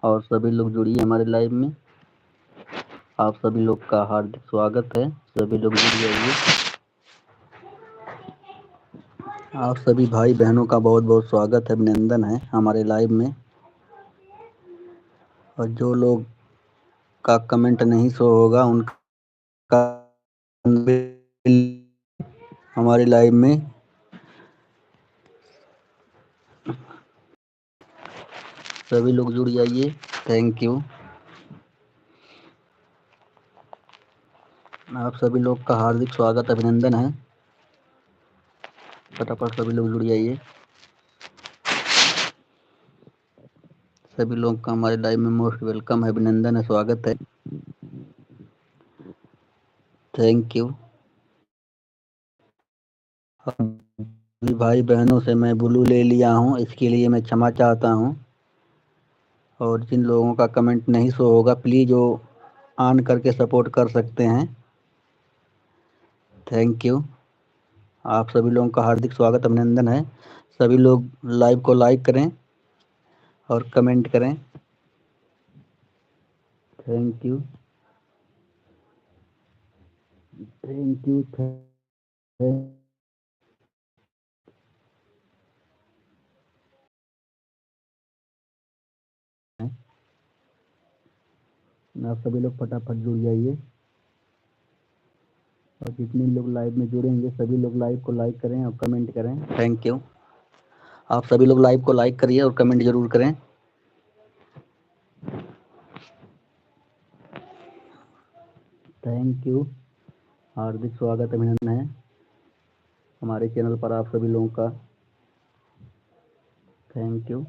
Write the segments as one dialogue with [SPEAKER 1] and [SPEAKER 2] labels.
[SPEAKER 1] और सभी लोग जुड़िए हमारे लाइव में। आप सभी लोग का हार्दिक स्वागत है। सभी लोग जुड़ जाइए। आप सभी भाई बहनों का बहुत बहुत स्वागत है, अभिनंदन है हमारे लाइव में। और जो लोग का कमेंट नहीं शो होगा उनका हमारे लाइव में। सभी लोग जुड़ जाइए। Thank you. आप सभी लोग का हार्दिक स्वागत अभिनंदन है। फटाफट सभी लोग जुड़ जाइए। सभी लोग का हमारे लाइव में मोस्ट वेलकम है, अभिनंदन है, स्वागत है। Thank you. भाई बहनों से मैं ब्लू ले लिया हूँ, इसके लिए मैं क्षमा चाहता हूँ। और जिन लोगों का कमेंट नहीं शो होगा प्लीज़ वो ऑन करके सपोर्ट कर सकते हैं। Thank you. आप सभी लोगों का हार्दिक स्वागत अभिनंदन है। सभी लोग लाइव को लाइक करें और कमेंट करें। Thank you. Thank you. आप सभी लोग फटाफट जुड़ जाइए। और जितने लोग लाइव में जुड़ेंगे सभी लोग लाइव को लाइक करें और कमेंट करें। Thank you. आप सभी लोग लाइव को लाइक करिए और कमेंट जरूर करें। Thank you. हार्दिक स्वागत अभिनंदन है हमारे चैनल पर आप सभी लोगों का। Thank you.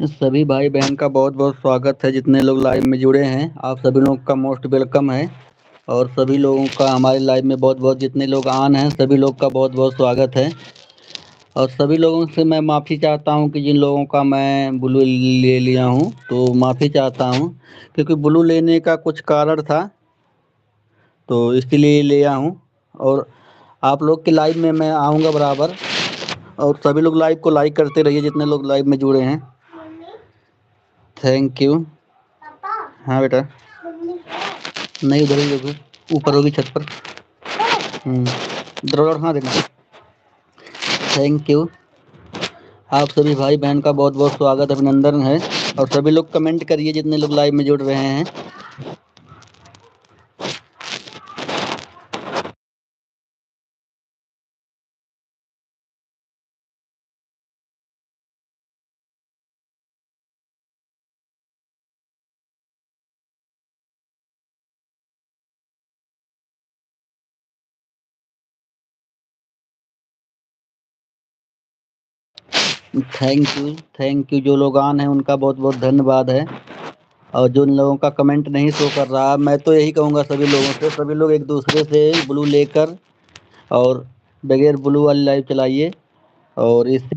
[SPEAKER 1] सभी भाई बहन का बहुत बहुत स्वागत है। जितने लोग लाइव में जुड़े हैं आप सभी लोगों का मोस्ट वेलकम है। और सभी लोगों का हमारे लाइव में बहुत बहुत जितने लोग ऑन हैं सभी लोग का बहुत बहुत स्वागत है। और सभी लोगों से मैं माफ़ी चाहता हूं कि जिन लोगों का मैं ब्लू ले लिया हूं तो माफ़ी चाहता हूं, क्योंकि ब्लू लेने का कुछ कारण था तो इसलिए लिया हूं। और आप लोग के लाइव में मैं आऊँगा बराबर। और सभी लोग लाइव को लाइक करते रहिए जितने लोग लाइव में जुड़े हैं। Thank you. हाँ बेटा, नहीं उधर ही देखो, ऊपर होगी छत पर। इधर उधर हाँ देना। Thank you. आप सभी भाई बहन का बहुत बहुत स्वागत अभिनंदन है। और सभी लोग कमेंट करिए जितने लोग लाइव में जुड़ रहे हैं। थैंक यू जो लोग आन हैं उनका बहुत बहुत धन्यवाद है। और जो उन लोगों का कमेंट नहीं शो कर रहा, मैं तो यही कहूँगा सभी लोगों से, सभी लोग एक दूसरे से ब्लू लेकर और बगैर ब्लू वाली लाइव चलाइए। और इससे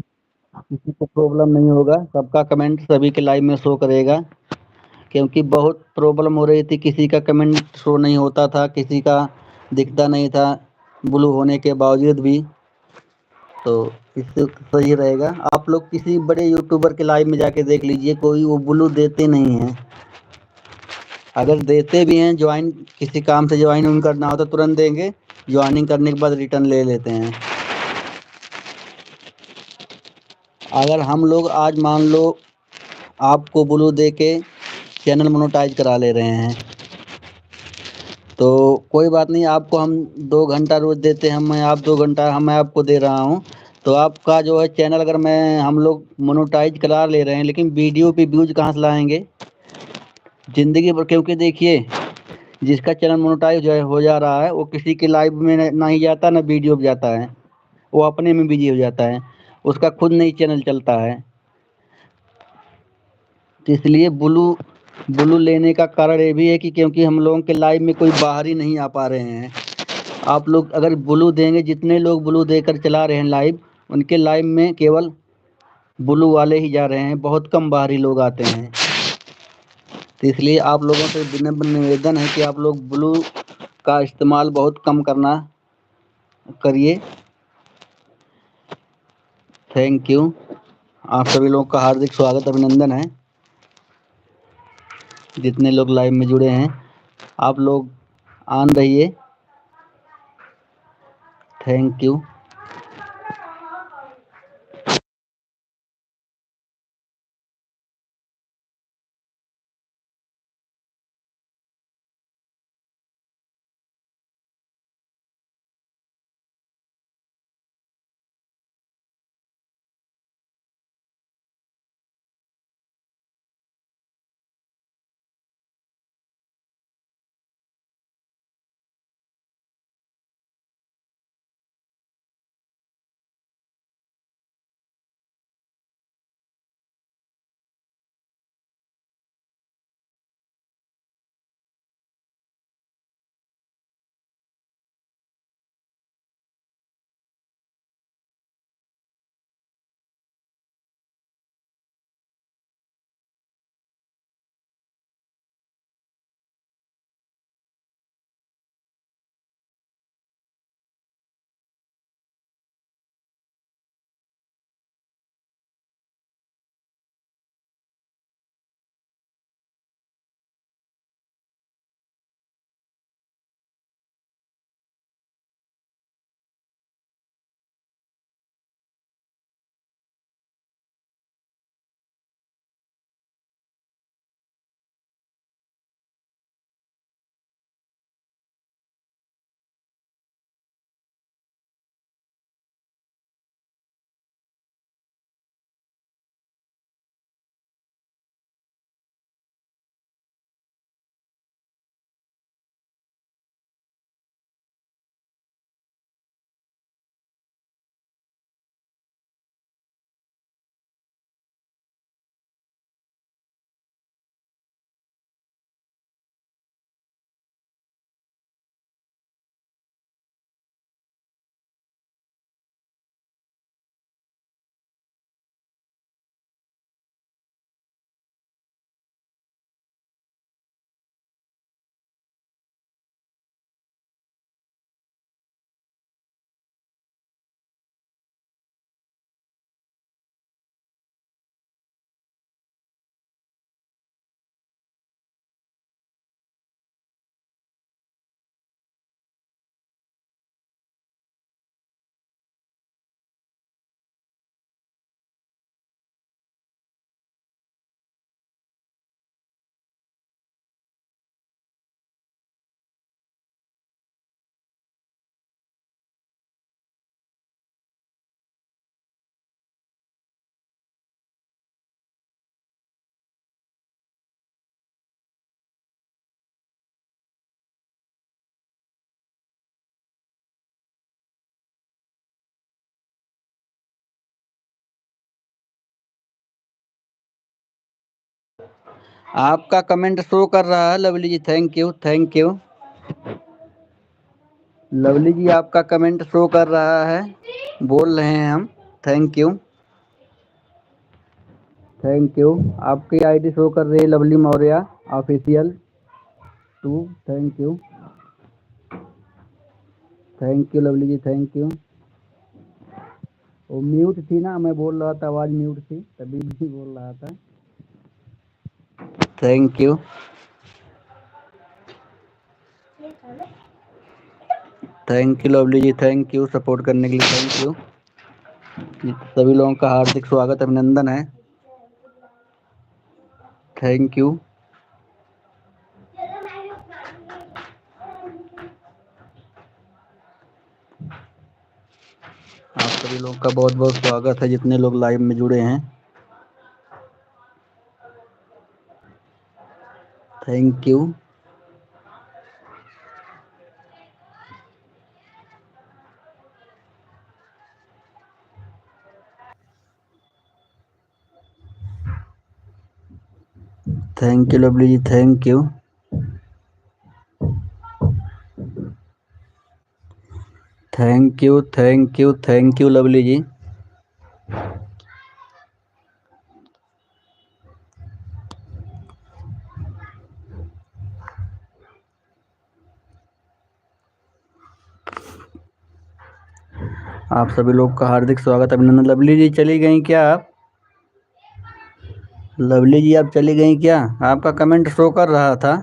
[SPEAKER 1] किसी को प्रॉब्लम नहीं होगा, सबका कमेंट सभी के लाइव में शो करेगा। क्योंकि बहुत प्रॉब्लम हो रही थी, किसी का कमेंट शो नहीं होता था, किसी का दिखता नहीं था ब्लू होने के बावजूद भी। तो इससे सही रहेगा। आप लोग किसी बड़े यूट्यूबर के लाइव में जाके देख लीजिए, कोई वो ब्लू देते नहीं हैं। अगर देते भी हैं, ज्वाइन किसी काम से ज्वाइन उन करना हो तो तुरंत देंगे, ज्वाइनिंग करने के बाद रिटर्न ले लेते हैं। अगर हम लोग आज मान लो आपको ब्लू दे के चैनल मोनेटाइज करा ले रहे हैं तो कोई बात नहीं, आपको हम 2 घंटा रोज देते हैं, मैं आप 2 घंटा हम मैं आपको दे रहा हूँ। तो आपका जो है चैनल अगर मैं हम लोग मोनेटाइज करा ले रहे हैं, लेकिन वीडियो पे व्यूज कहाँ से लाएंगे जिंदगी भर। क्योंकि देखिए, जिसका चैनल मोनेटाइज जो है हो जा रहा है वो किसी के लाइव में ना ही जाता ना वीडियो पे जाता है, वो अपने में बिजी हो जाता है, उसका खुद नहीं चैनल चलता है। तो इसलिए ब्लू ब्लू लेने का कारण ये भी है कि क्योंकि हम लोगों के लाइव में कोई बाहर ही नहीं आ पा रहे हैं। आप लोग अगर ब्लू देंगे, जितने लोग ब्लू देकर चला रहे हैं लाइव, उनके लाइव में केवल ब्लू वाले ही जा रहे हैं, बहुत कम बाहरी लोग आते हैं। तो इसलिए आप लोगों से विनम्र निवेदन है कि आप लोग ब्लू का इस्तेमाल बहुत कम करना करिए। Thank you. आप सभी लोगों का हार्दिक स्वागत अभिनंदन है जितने लोग लाइव में जुड़े हैं। आप लोग ऑन रहिए। Thank you. आपका कमेंट शो कर रहा है Lovely ji, thank you thank you. Lovely ji आपका कमेंट शो कर रहा है, बोल रहे हैं हम, थैंक यू थैंक यू। आपकी आईडी शो कर रही है Lovely Maurya official 2, thank you Lovely ji, thank you. वो म्यूट थी ना, मैं बोल रहा था, आवाज़ म्यूट थी तभी भी बोल रहा था। Thank you Lovely ji, thank you support करने के लिए, थैंक यू। सभी लोगों का हार्दिक स्वागत अभिनंदन है, थैंक यू। आप सभी लोगों का बहुत बहुत स्वागत है, जितने लोग लाइव में जुड़े हैं, thank you. Thank you Lovely ji, thank you thank you Lovely ji. आप सभी लोग का हार्दिक स्वागत अभिनंदन। लवली जी चली गई क्या आप? लवली जी आप चली गई क्या? आपका कमेंट शो कर रहा था।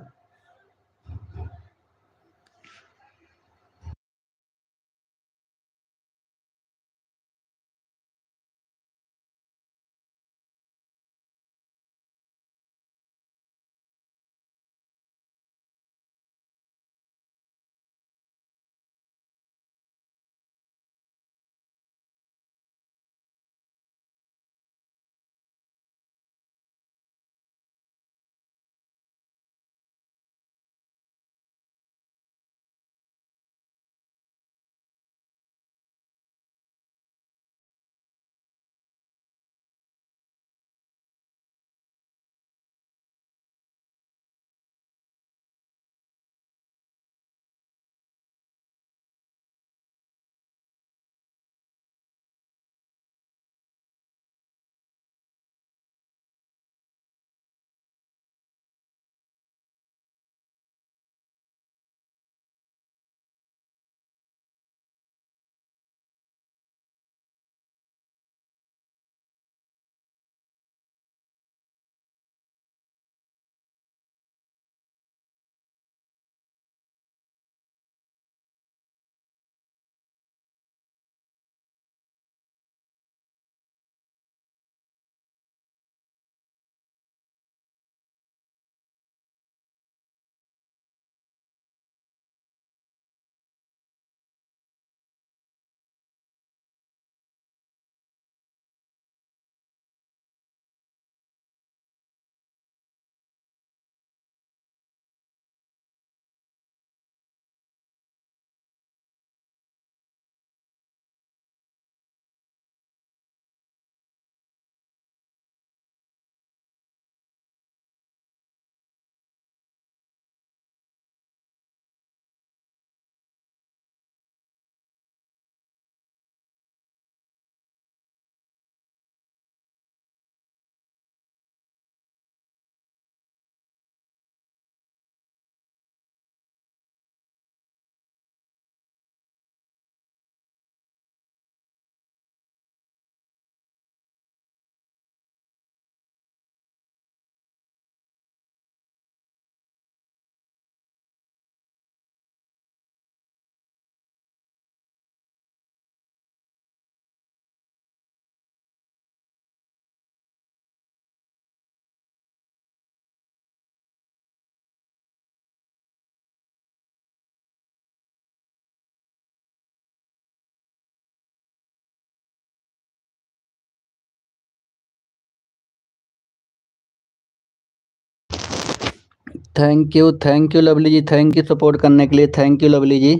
[SPEAKER 1] Thank you Lovely ji, thank you support करने के लिए, thank you Lovely ji,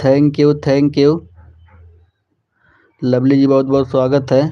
[SPEAKER 1] thank you Lovely ji, बहुत बहुत स्वागत है।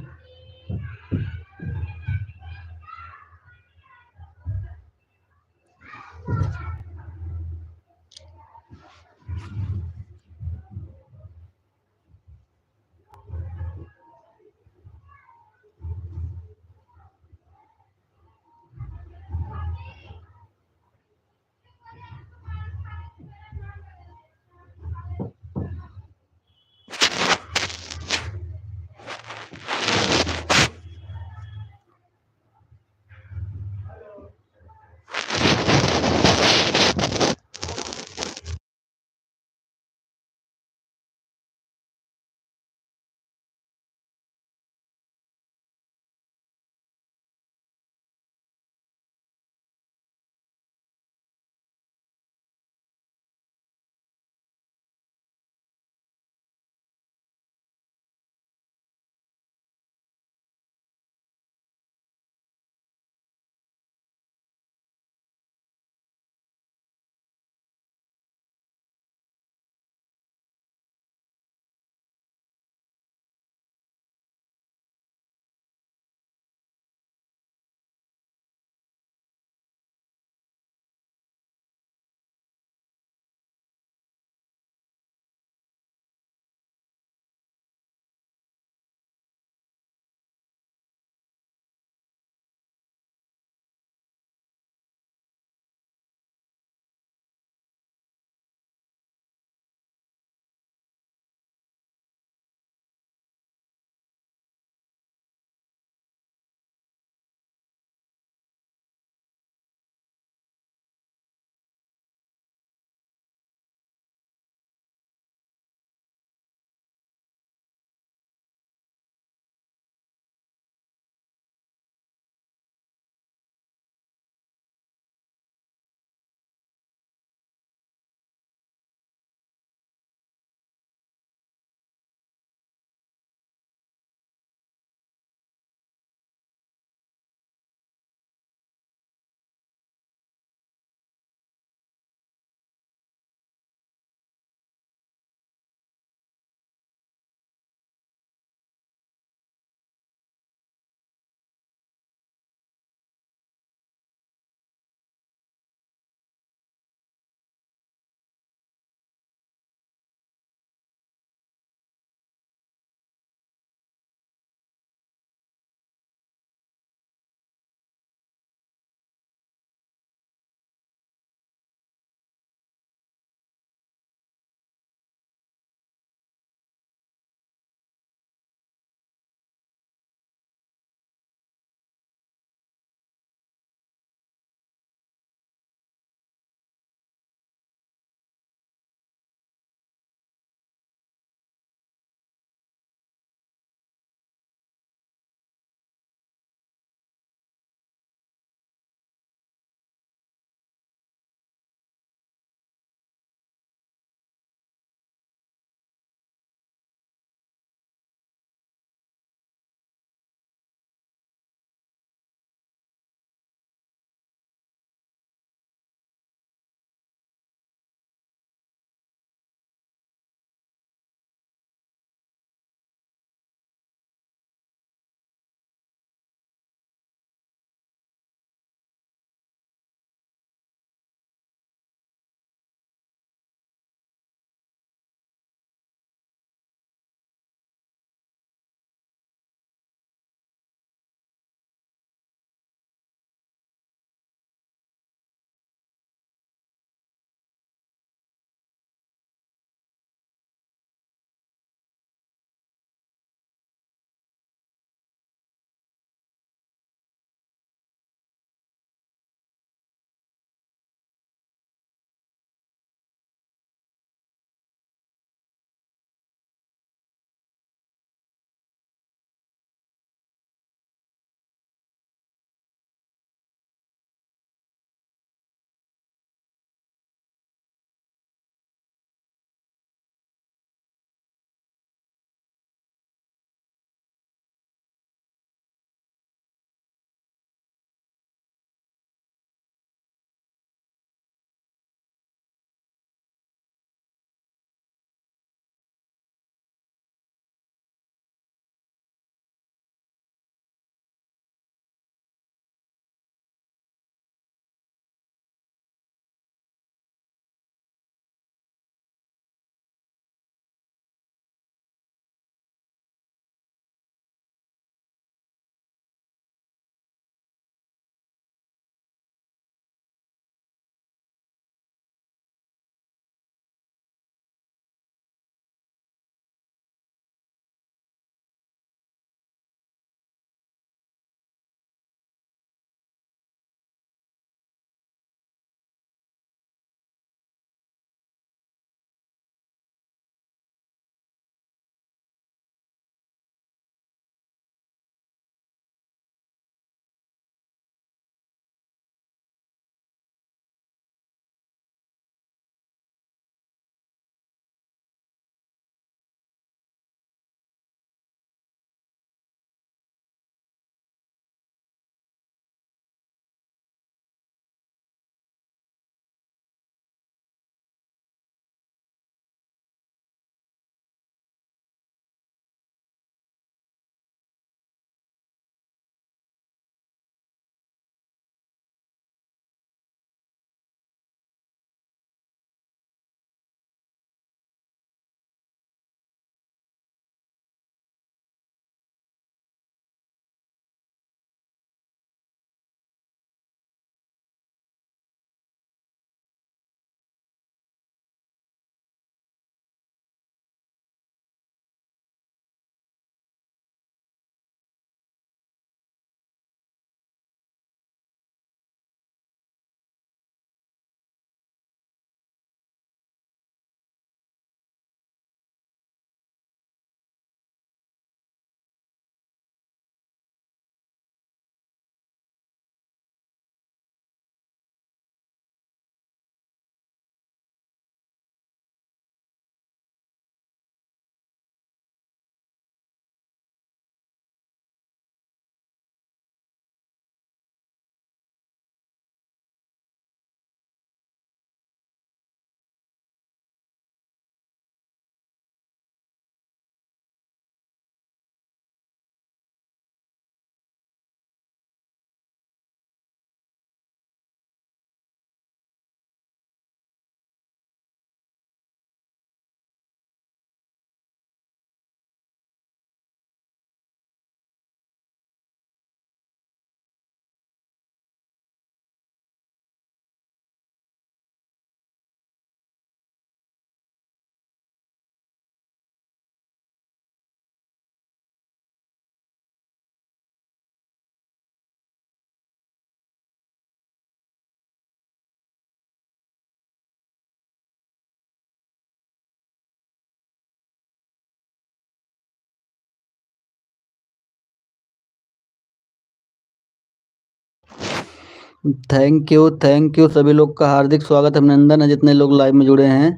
[SPEAKER 1] थैंक यू सभी लोग का हार्दिक स्वागत अभिनंदन है जितने लोग लाइव में जुड़े हैं।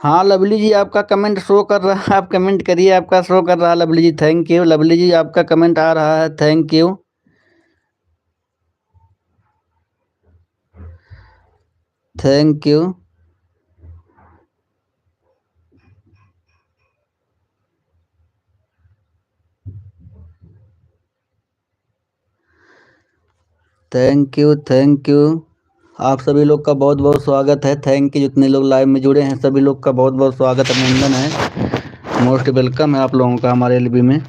[SPEAKER 1] हाँ लवली जी आपका कमेंट शो कर रहा है, आप कमेंट करिए, आपका शो कर रहा है लवली जी। थैंक यू लवली जी, आपका कमेंट आ रहा है। Thank you thank you. Thank you आप सभी लोग का बहुत बहुत स्वागत है। थैंक यू जितने लोग लाइव में जुड़े हैं सभी लोग का बहुत बहुत स्वागत अभिनंदन है। मोस्ट वेलकम है आप लोगों का हमारे एलबी में।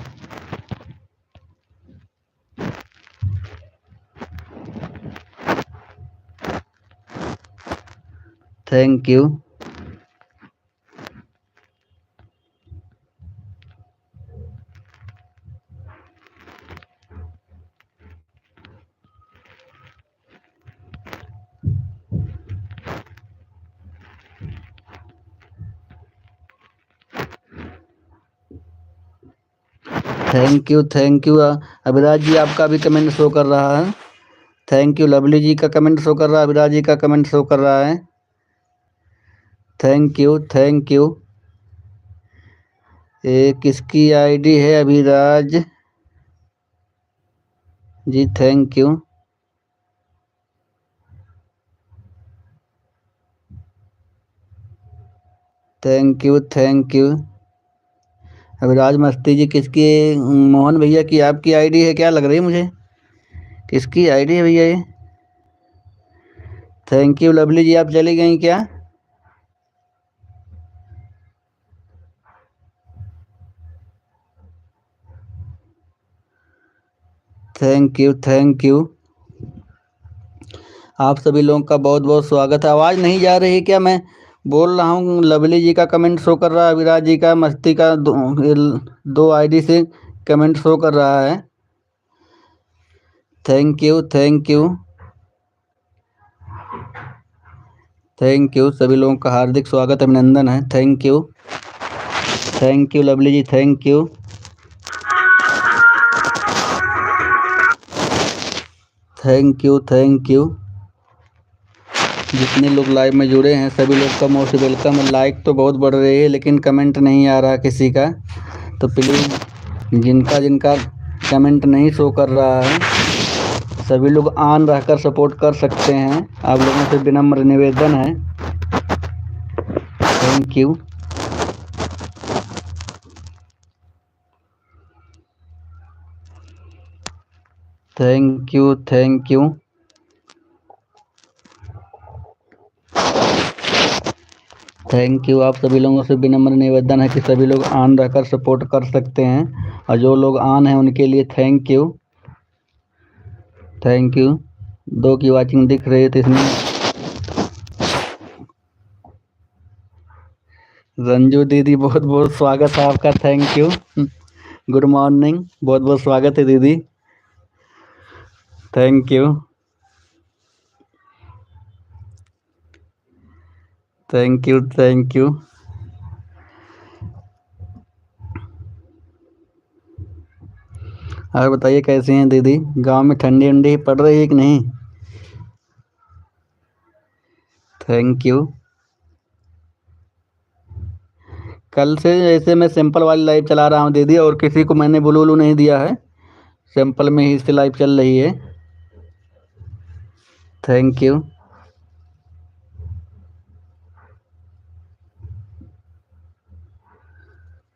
[SPEAKER 1] Thank you thank you Abhiraj ji आपका भी कमेंट शो कर रहा है। थैंक यू लवली जी का कमेंट शो कर रहा है, अभिराज जी का कमेंट शो कर रहा है। Thank you. ये किसकी आईडी है Abhiraj ji? Thank you thank you Abhiraj Masti ji किसकी? मोहन भैया की आपकी आईडी है क्या? लग रही है मुझे। किसकी आईडी है भैया ये? थैंक यू लवली जी, आप चली गई क्या? थैंक यू आप सभी लोगों का बहुत बहुत स्वागत है। आवाज़ नहीं जा रही क्या? मैं बोल रहा हूँ लवली जी का कमेंट शो कर रहा है, अभिराज जी का मस्ती का दो आईडी से कमेंट शो कर रहा है। थैंक यू सभी लोगों का हार्दिक स्वागत अभिनंदन है। Thank you Lovely ji. Thank you जितने लोग लाइव में जुड़े हैं सभी लोग का मोस्ट वेलकम है। लाइक तो बहुत बढ़ रही है लेकिन कमेंट नहीं आ रहा किसी का, तो प्लीज़ जिनका कमेंट नहीं शो कर रहा है सभी लोग ऑन रहकर सपोर्ट कर सकते हैं। आप लोगों से विनम्र निवेदन है। थैंक यू आप सभी लोगों से विनम्र निवेदन है कि सभी लोग ऑन रहकर सपोर्ट कर सकते हैं, और जो लोग ऑन हैं उनके लिए थैंक यू 2 की वाचिंग दिख रही है तो इसमें रंजू दीदी बहुत बहुत स्वागत है आपका। थैंक यू गुड मॉर्निंग, बहुत बहुत स्वागत है दीदी। थैंक यू और बताइए कैसे हैं दीदी? गांव में ठंडी उंडी पड़ रही है कि नहीं? थैंक यू कल से ऐसे मैं सिंपल वाली लाइव चला रहा हूँ दीदी, और किसी को मैंने ब्लू ब्लू नहीं दिया है, सिंपल में ही इससे लाइव चल रही है। थैंक यू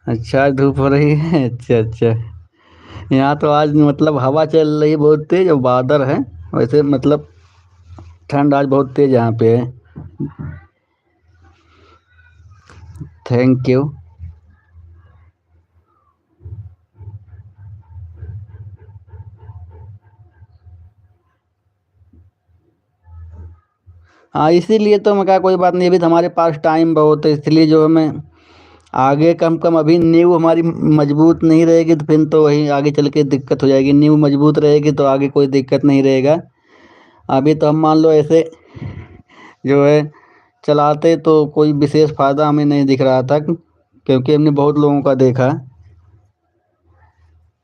[SPEAKER 1] अच्छा धूप हो रही है। अच्छा यहाँ तो आज मतलब हवा चल रही है बहुत तेज और बादल है, वैसे मतलब ठंड आज बहुत तेज यहाँ पे है। थैंक यू हाँ इसीलिए तो मैं कहा कोई बात नहीं, अभी तो हमारे पास टाइम बहुत है, इसलिए जो हमें आगे कम अभी नींव हमारी मजबूत नहीं रहेगी तो फिर तो वही आगे चल के दिक्कत हो जाएगी। नींव मजबूत रहेगी तो आगे कोई दिक्कत नहीं रहेगा। अभी तो हम मान लो ऐसे जो है चलाते तो कोई विशेष फ़ायदा हमें नहीं दिख रहा था, क्योंकि हमने बहुत लोगों का देखा।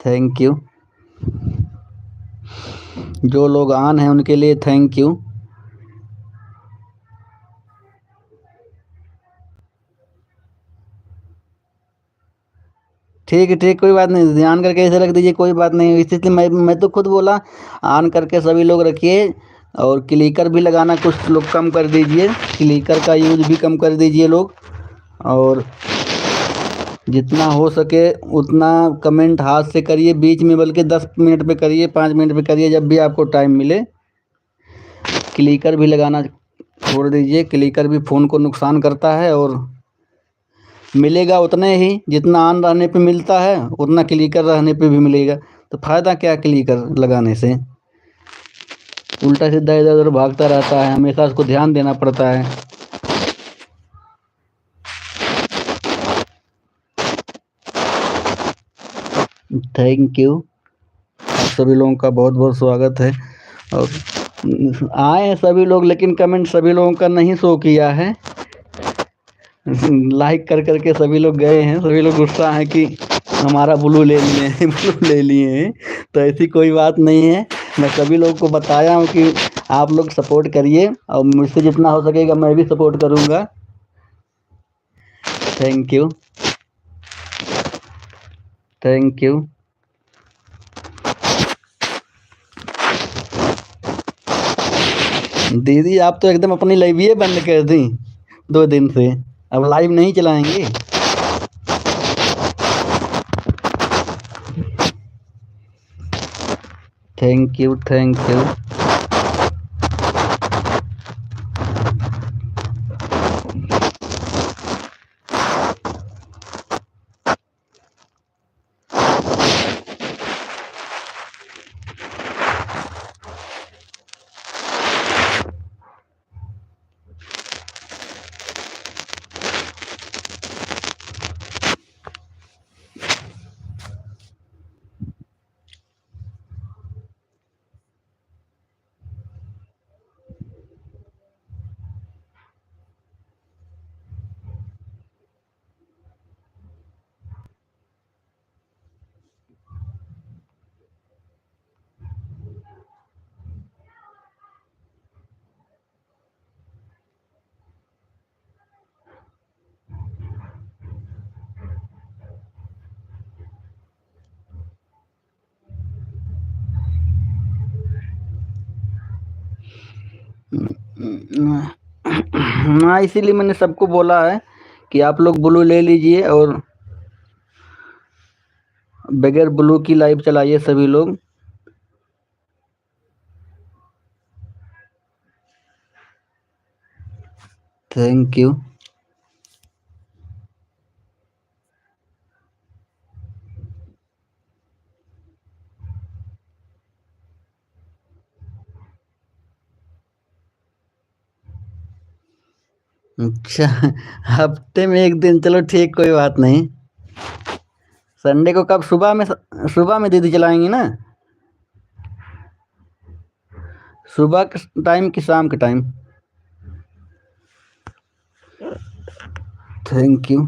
[SPEAKER 1] Thank you. जो लोग ऑन हैं उनके लिए थैंक यू। ठीक है, ठीक, कोई बात नहीं, ध्यान करके ऐसे रख दीजिए, कोई बात नहीं। इसलिए मैं तो खुद बोला ऑन करके सभी लोग रखिए। और क्लिकर भी लगाना कुछ लोग कम कर दीजिए, क्लिकर का यूज़ भी कम कर दीजिए लोग। और जितना हो सके उतना कमेंट हाथ से करिए बीच में, बल्कि 10 मिनट पे करिए, 5 मिनट पे करिए, जब भी आपको टाइम मिले। क्लिकर भी लगाना छोड़ दीजिए, क्लिकर भी फ़ोन को नुकसान करता है। और मिलेगा उतने ही, जितना ऑन रहने पे मिलता है उतना क्लिकर रहने पे भी मिलेगा। तो फ़ायदा क्या क्लिकर लगाने से? उल्टा सीधा इधर उधर भागता रहता है, हमेशा उसको ध्यान देना पड़ता है। Thank you. आप सभी लोगों का बहुत बहुत स्वागत है। और आए हैं सभी लोग, लेकिन कमेंट सभी लोगों का नहीं शो किया है। लाइक कर करके सभी लोग गए हैं, सभी लोग गुस्सा है कि हमारा ब्लू ले लिए हैं, ब्लू ले लिए हैं। तो ऐसी कोई बात नहीं है। मैं सभी लोगों को बताया हूँ कि आप लोग सपोर्ट करिए, और मुझसे जितना हो सकेगा मैं भी सपोर्ट करूँगा। Thank you, thank you. दीदी आप तो एकदम अपनी लाइव ही बंद कर दी 2 दिन से, अब लाइव नहीं चलाएंगे। Thank you, thank you. हाँ, इसीलिए मैंने सबको बोला है कि आप लोग ब्लू ले लीजिए, और बगैर ब्लू की लाइव चलाइए सभी लोग। Thank you. अच्छा, हफ्ते में 1 दिन, चलो ठीक, कोई बात नहीं। संडे को कब? सुबह में दीदी चलाएंगी ना? सुबह के टाइम कि शाम के टाइम? Thank you.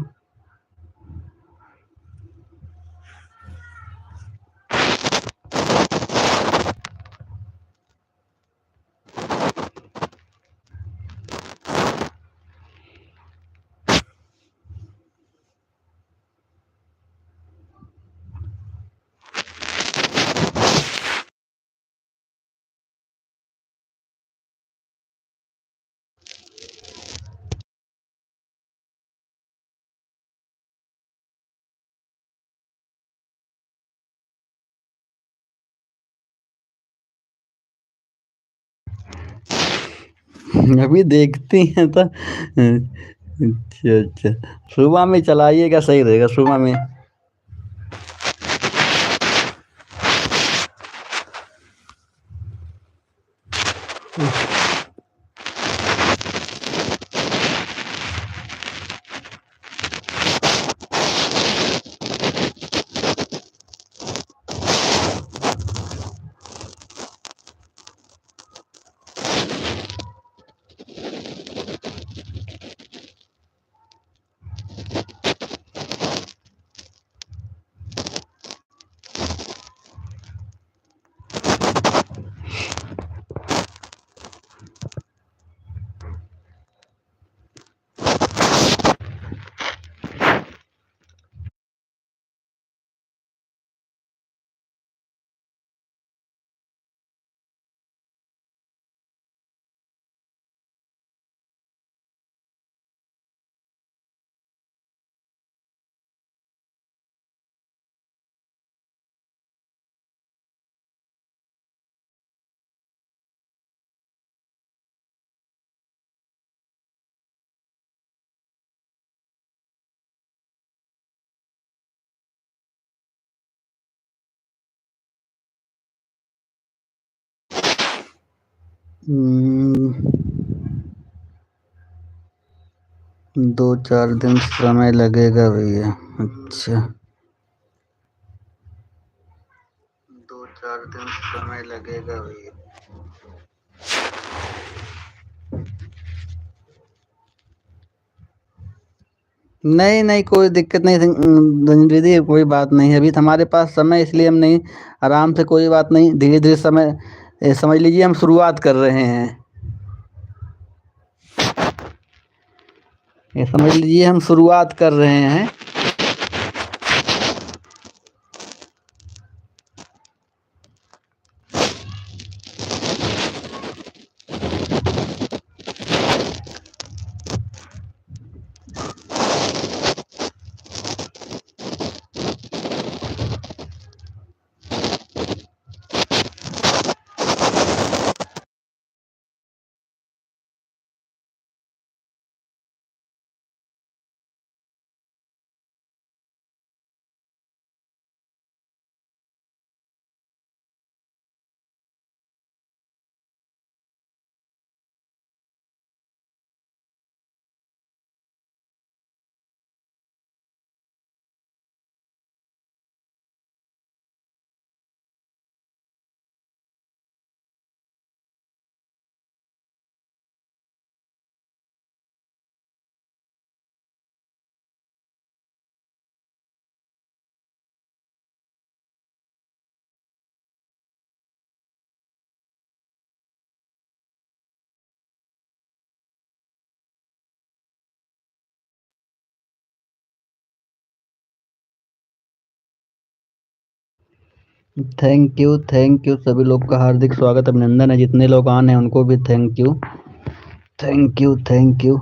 [SPEAKER 1] अभी देखते हैं तो। अच्छा, अच्छा, सुबह में चलाइएगा, सही रहेगा सुबह में। 2-4 दिन समय लगेगा भैया। अच्छा, 2-4 दिन समय लगेगा भैया। नहीं नहीं, कोई दिक्कत नहीं दीदी, कोई बात नहीं। अभी तो हमारे पास समय, इसलिए हम नहीं, आराम से, कोई बात नहीं, धीरे धीरे समय, समझ लीजिए हम शुरुआत कर रहे हैं। ये समझ लीजिए हम शुरुआत कर रहे हैं। थैंक यू, सभी लोग का हार्दिक स्वागत, अभिनंदन है। जितने लोग आने हैं उनको भी thank you, thank you, thank you.